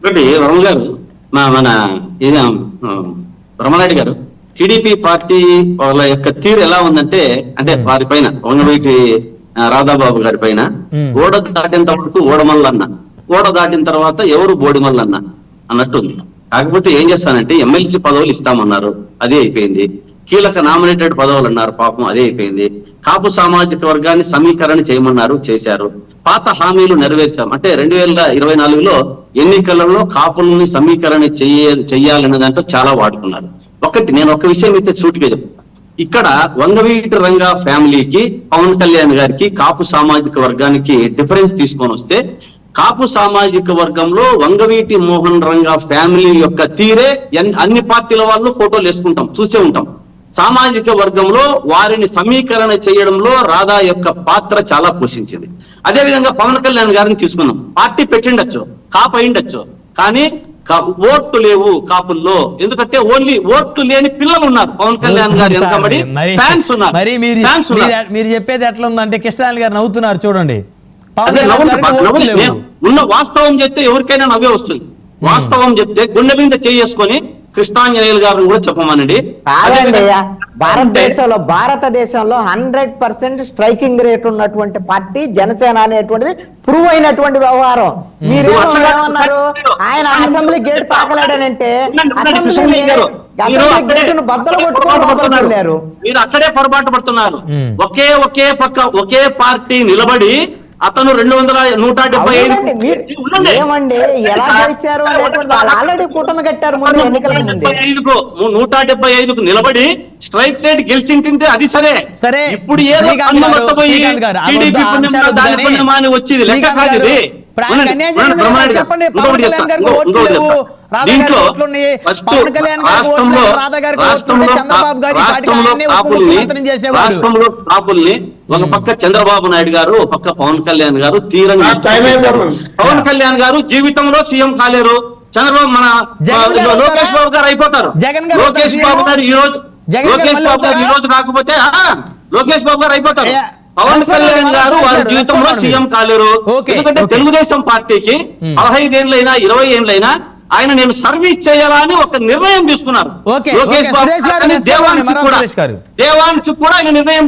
ఒకటి రమణ గారు మన ఇది రమణారెడ్డి గారు టీడీపీ పార్టీ వాళ్ళ యొక్క తీరు ఎలా ఉందంటే, అంటే వారి పైన వంగవీటి రాధాబాబు గారి పైన ఓడ దాటినంత వరకు ఓడమల్లన్న, ఓడ దాటిన తర్వాత ఎవరు బోడిమల్లన్న అన్నట్టుంది. కాకపోతే ఏం చేస్తానంటే ఎమ్మెల్సీ పదవులు ఇస్తామన్నారు, అదే అయిపోయింది. కీలక నామినేటెడ్ పదవులు అన్నారు, పాపం అదే అయిపోయింది. కాపు సామాజిక వర్గాన్ని సమీకరణ చేయమన్నారు, చేశారు. పాత హామీలు నెరవేర్చాం అంటే 2024లో ఎన్నికలలో కాపులని సమీకరణ చెయ్యాలనే దాంట్లో చాలా వాడుకున్నారు. నేను ఒక విషయం అయితే సూటిగా చెప్తాను. ఇక్కడ వంగవీటి రంగా ఫ్యామిలీకి పవన్ కళ్యాణ్ గారికి కాపు సామాజిక వర్గానికి డిఫరెన్స్ తీసుకొని వస్తే, కాపు సామాజిక వర్గంలో వంగవీటి మోహన్ రంగా ఫ్యామిలీ యొక్క తీరే అన్ని పార్టీల వాళ్ళు ఫోటోలు వేసుకుంటాం, చూసే ఉంటాం. సామాజిక వర్గంలో వారిని సమీకరణ చేయడంలో రాధా యొక్క పాత్ర చాలా పోషించింది. అదే విధంగా పవన్ కళ్యాణ్ గారిని తీసుకున్నాం, పార్టీ పెట్టిండొచ్చు, కాపు అయిండొచ్చు, కానీ ఓట్లు లేవు కాపుల్లో. ఎందుకంటే ఓన్లీ ఓట్లు లేని పిల్లలు ఉన్నారు పవన్ కళ్యాణ్ గారు వెనకబడి, ఫ్యాన్స్ ఉన్నారు. మీరు చెప్పేది ఎట్లా ఉందంటే కృష్ణారాయణ గారు నవ్వుతున్నారు చూడండి. ఉన్న వాస్తవం చెప్తే ఎవరికైనా నవ్వే వస్తుంది. వాస్తవం చెప్తే గుండె మీద చేసుకొని కృష్ణాంజనేయులు గారిని కూడా చెప్పమనండి. భారతదేశంలో 100% స్ట్రైకింగ్ రేట్ ఉన్నటువంటి పార్టీ జనసేన అనేటువంటిది ప్రూవ్ అయినటువంటి వ్యవహారం. మీరేమన్నారు, ఆయన అసెంబ్లీ గేట్ తాకలేడనంటే అసెంబ్లీ గేటును బద్దలు కొట్టుకున్నారు. మీరు అక్కడే పొరపాటు పడుతున్నారు. ఒకే పార్టీ నిలబడి అతను 175 ఏమండి ఎలా గెలిచారు అనేటువంటి ఆల్రెడీ కూటమి కట్టారు ముందు ఎన్నికల ముందు. 175కు నిలబడి స్ట్రైక్ రేట్ గెలిచింటే అది సరే. ఇప్పుడు ఏదో వచ్చింది లెక్క కాదు ఇది. రాష్ట్రంలో కాపుల్ని ఒక పక్క చంద్రబాబు నాయుడు గారు, ఒక పక్క పవన్ కళ్యాణ్ గారు తీరంగా, పవన్ కళ్యాణ్ గారు జీవితంలో సీఎం కాలేరు. చంద్రబాబు లోకేష్ బాబు గారు అయిపోతారు. లోకేష్ బాబు గారు ఈ రోజు కాకపోతే లోకేష్ బాబు గారు అయిపోతారు. పవన్ కళ్యాణ్ గారు వారి జీవితంలో సీఎం కాలేరు. ఎందుకంటే తెలుగుదేశం పార్టీకి 15 ఏళ్ళైనా 20 ఏళ్ళైనా ఆయన నేను సర్వీస్ చేయాలా అని ఒక నిర్ణయం తీసుకున్నారు. లోకేష్ బాబు దేవాంశ్ కూడా ఆయన నిర్ణయం